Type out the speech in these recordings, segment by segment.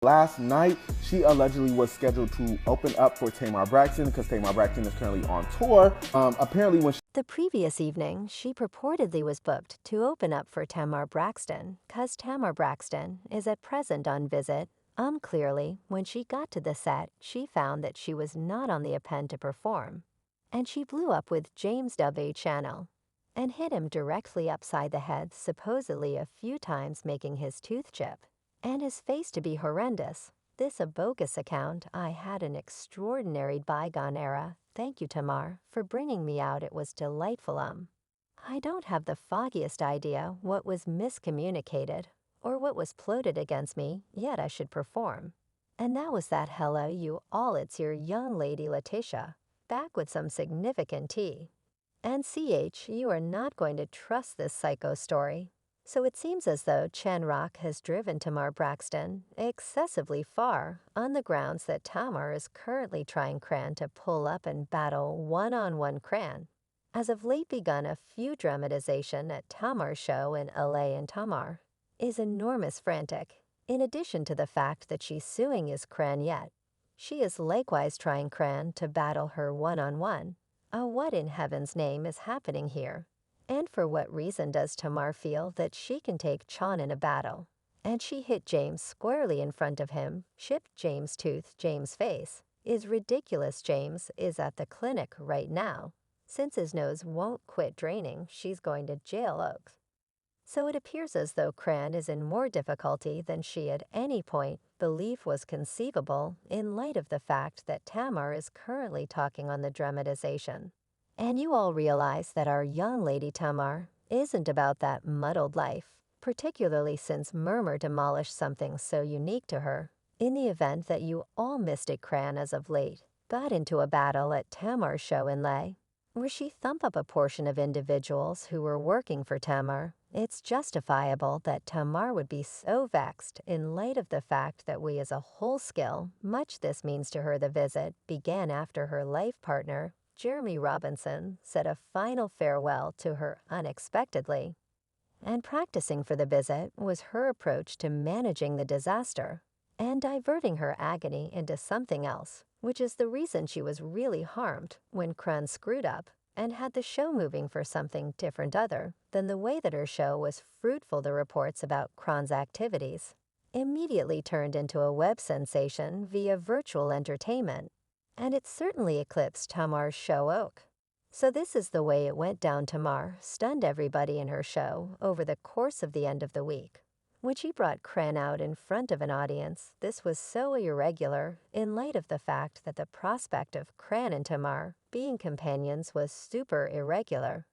Last night, she allegedly was scheduled to open up for Tamar Braxton because Tamar Braxton is currently on tour. Apparently, when The previous evening, she purportedly was booked to open up for Tamar Braxton because Tamar Braxton is at present on visit. Clearly, when she got to the set, she found that she was not on the append to perform. And she blew up with James W. Channel and hit him directly upside the head, supposedly a few times, making his tooth chip and his face to be horrendous. This a bogus account. I had an extraordinary bygone era. Thank you, Tamar, for bringing me out. It was delightful. I don't have the foggiest idea what was miscommunicated or what was plotted against me, yet I should perform. And that was that. Hello, you all, it's your young lady Letitia, back with some significant tea. And CH, you are not going to trust this psycho story. So it seems as though Chen Rock has driven Tamar Braxton excessively far on the grounds that Tamar is currently trying Cran to pull up and battle one-on-one Cran. As of late begun a few dramatization at Tamar's show in LA, and Tamar is enormous frantic. In addition to the fact that she's suing is Cran yet, she is likewise trying Cran to battle her one-on-one. What in heaven's name is happening here? And for what reason does Tamar feel that she can take Chan in a battle? And she hit James squarely in front of him, chipped James' tooth. James' face is ridiculous. James is at the clinic right now. Since his nose won't quit draining, she's going to jail. Oaks. So it appears as though Cran is in more difficulty than she at any point believed was conceivable in light of the fact that Tamar is currently talking on the dramatization. And you all realize that our young lady Tamar isn't about that muddled life, particularly since Murmur demolished something so unique to her. In the event that you all missed it, Cran as of late got into a battle at Tamar's show in Leh, where she thumped up a portion of individuals who were working for Tamar. It's justifiable that Tamar would be so vexed in light of the fact that we as a whole skill, much this means to her. The visit began after her life partner, Jeremy Robinson, said a final farewell to her unexpectedly. And practicing for the visit was her approach to managing the disaster and diverting her agony into something else, which is the reason she was really harmed when Cran screwed up and had the show moving for something different other than the way that her show was fruitful. The reports about Cran's activities immediately turned into a web sensation via virtual entertainment, and it certainly eclipsed Tamar's show Oak. So this is the way it went down. Tamar stunned everybody in her show over the course of the end of the week. When she brought Cran out in front of an audience, this was so irregular in light of the fact that the prospect of Cran and Tamar being companions was super irregular.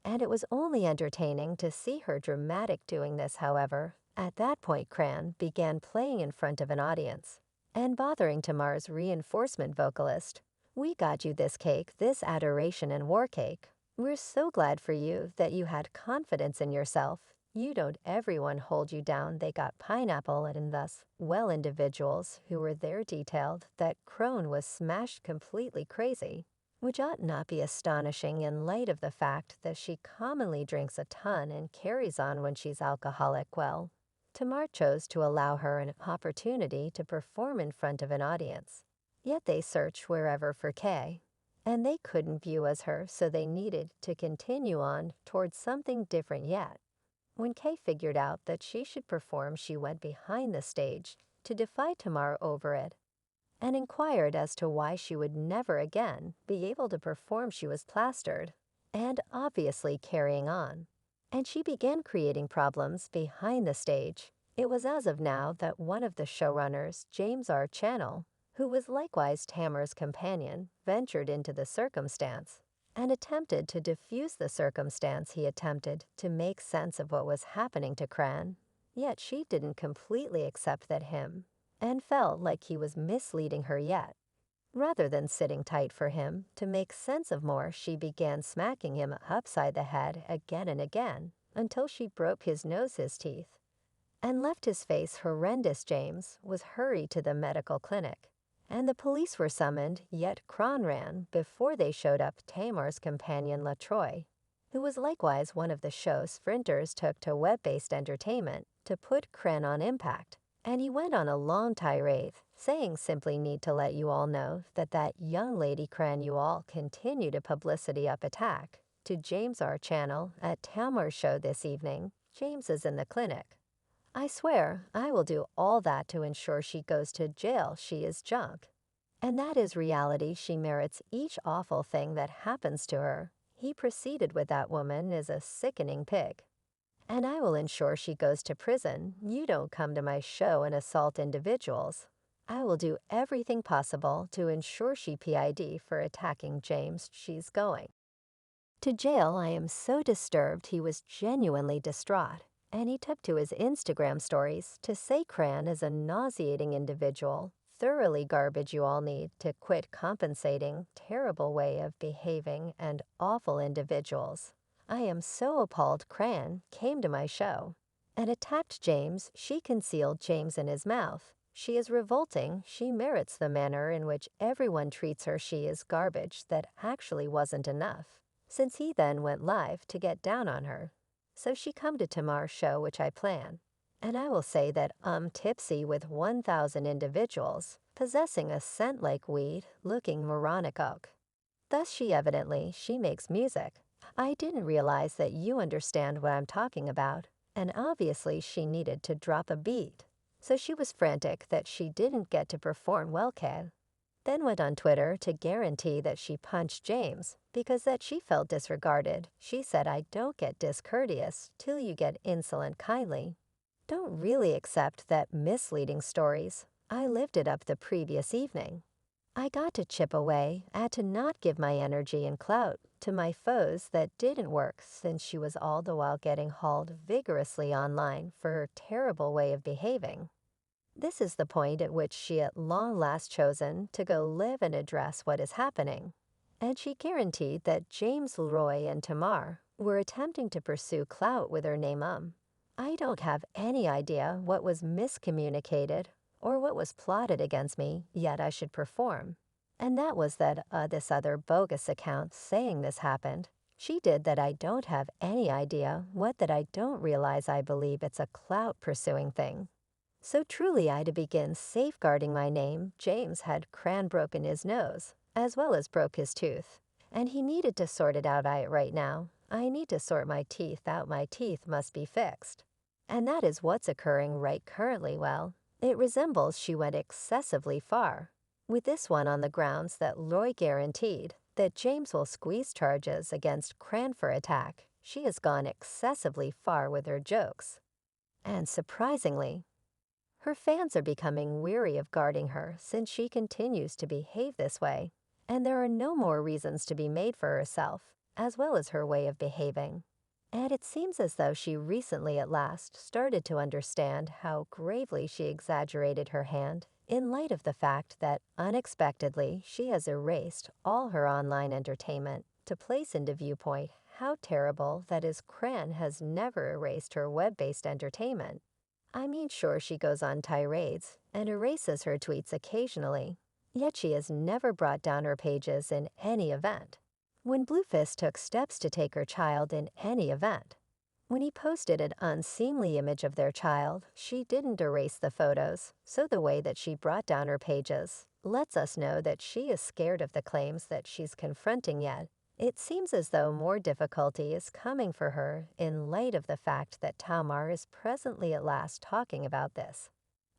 And it was only entertaining to see her dramatic doing this. However, at that point Cran began playing in front of an audience and bothering Tamar's reinforcement vocalist. We got you this cake, this adoration and war cake. We're so glad for you that you had confidence in yourself. You don't everyone hold you down. They got pineapple, and thus, well, individuals who were there detailed that Crone was smashed completely crazy, which ought not be astonishing in light of the fact that she commonly drinks a ton and carries on when she's alcoholic. Well, Tamar chose to allow her an opportunity to perform in front of an audience. Yet they searched wherever for Kay, and they couldn't view as her, so they needed to continue on towards something different yet. When Kay figured out that she should perform, she went behind the stage to defy Tamar over it and inquired as to why she would never again be able to perform. She was plastered and obviously carrying on, and she began creating problems behind the stage. It was as of now that one of the showrunners, James R. Channel, who was likewise Tamar's companion, ventured into the circumstance and attempted to diffuse the circumstance. He attempted to make sense of what was happening to Cran, yet she didn't completely accept that him and felt like he was misleading her yet. Rather than sitting tight for him to make sense of more, she began smacking him upside the head again and again until she broke his nose, his teeth, and left his face horrendous. James was hurried to the medical clinic, and the police were summoned, yet Cran ran before they showed up. Tamar's companion LaTroy, who was likewise one of the show's sprinters, took to web-based entertainment to put Cran on impact And he went on a long tirade, saying simply need to let you all know that that young lady Cran you all continue to publicity up attack to James R. channel at Tamar's show this evening. James is in the clinic. I swear I will do all that to ensure she goes to jail. She is junk. And that is reality. She merits each awful thing that happens to her. He proceeded with that woman is a sickening pig. And I will ensure she goes to prison. You don't come to my show and assault individuals. I will do everything possible to ensure she PID for attacking James. She's going to jail. I am so disturbed. He was genuinely distraught. And he took to his Instagram stories to say Cran is a nauseating individual, thoroughly garbage you all need to quit compensating, terrible way of behaving, and awful individuals. I am so appalled Cran came to my show and attacked James. She concealed James in his mouth. She is revolting. She merits the manner in which everyone treats her. She is garbage. That actually wasn't enough, since he then went live to get down on her. So she come to Tamar's show, which I plan. And I will say that tipsy with 1,000 individuals, possessing a scent like weed, looking moronic oak. Thus she makes music. I didn't realize that you understand what I'm talking about, and obviously she needed to drop a beat. So she was frantic that she didn't get to perform well, Kay. Then went on Twitter to guarantee that she punched James because that she felt disregarded. She said, I don't get discourteous till you get insolent kindly. Don't really accept that misleading stories. I lived it up the previous evening. I got to chip away at to not give my energy and clout to my foes. That didn't work, since she was all the while getting hauled vigorously online for her terrible way of behaving. This is the point at which she at long last chosen to go live and address what is happening. And she guaranteed that James Leroy and Tamar were attempting to pursue clout with her name. I don't have any idea what was miscommunicated or what was plotted against me, yet I should perform. And that was that this other bogus account saying this happened. She did that. I don't have any idea what that I don't realize. I believe it's a clout pursuing thing. So truly I to begin safeguarding my name. James had Cran broken his nose, as well as broke his tooth. And he needed to sort it out right now. I need to sort my teeth out. My teeth must be fixed. And that is what's occurring right currently. Well, it resembles she went excessively far. With this one on the grounds that Roy guaranteed that James will squeeze charges against Cran for attack. She has gone excessively far with her jokes. And surprisingly, her fans are becoming weary of guarding her since she continues to behave this way, and there are no more reasons to be made for herself, as well as her way of behaving. And it seems as though she recently at last started to understand how gravely she exaggerated her hand in light of the fact that unexpectedly she has erased all her online entertainment to place into viewpoint how terrible that is. Cran has never erased her web-based entertainment. I mean, sure, she goes on tirades and erases her tweets occasionally, yet she has never brought down her pages in any event. When Bluefist took steps to take her child in any event, when he posted an unseemly image of their child, she didn't erase the photos, so the way that she brought down her pages lets us know that she is scared of the claims that she's confronting. Yet it seems as though more difficulty is coming for her in light of the fact that Tamar is presently at last talking about this.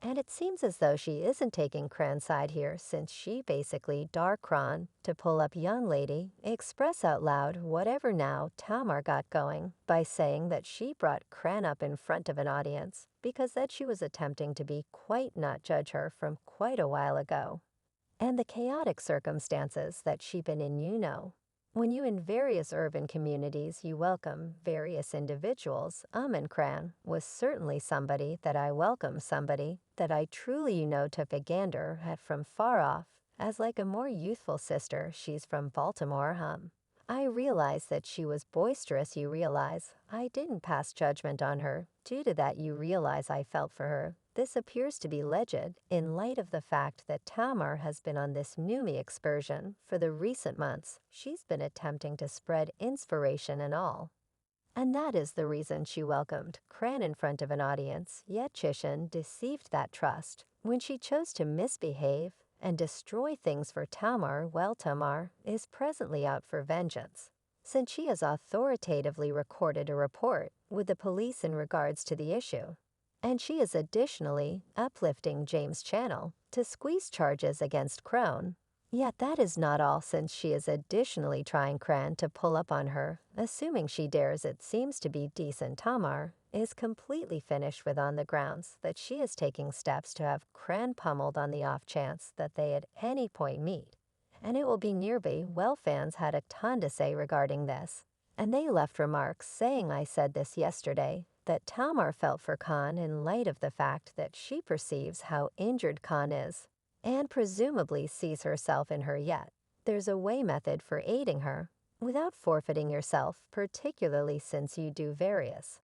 And it seems as though she isn't taking Cran's side here, since she basically dark Cran to pull up young lady, express out loud whatever now Tamar got going by saying that she brought Cran up in front of an audience because that she was attempting to be quite not judge her from quite a while ago. And the chaotic circumstances that she been in, when you in various urban communities you welcome various individuals, and Cran was certainly somebody that I welcome, somebody that I truly took a gander at from far off, as like a more youthful sister. She's from Baltimore. I realized that she was boisterous. You realize I didn't pass judgment on her. Due to that, you realize I felt for her. This appears to be legit in light of the fact that Tamar has been on this Numi excursion for the recent months. She's been attempting to spread inspiration and all. And that is the reason she welcomed Cran in front of an audience, yet Chrisean deceived that trust when she chose to misbehave and destroy things for Tamar while Tamar is presently out for vengeance, since she has authoritatively recorded a report with the police in regards to the issue. And she is additionally uplifting James' channel to squeeze charges against Crone. Yet that is not all, since she is additionally trying Cran to pull up on her, assuming she dares. It seems to be decent. Tamar is completely finished with on the grounds that she is taking steps to have Cran pummeled on the off chance that they at any point meet. And it will be nearby. Well, fans had a ton to say regarding this, and they left remarks saying, "I said this yesterday, that Tamar felt for Khan in light of the fact that she perceives how injured Khan is, and presumably sees herself in her, yet there's a way method for aiding her without forfeiting yourself, particularly since you do various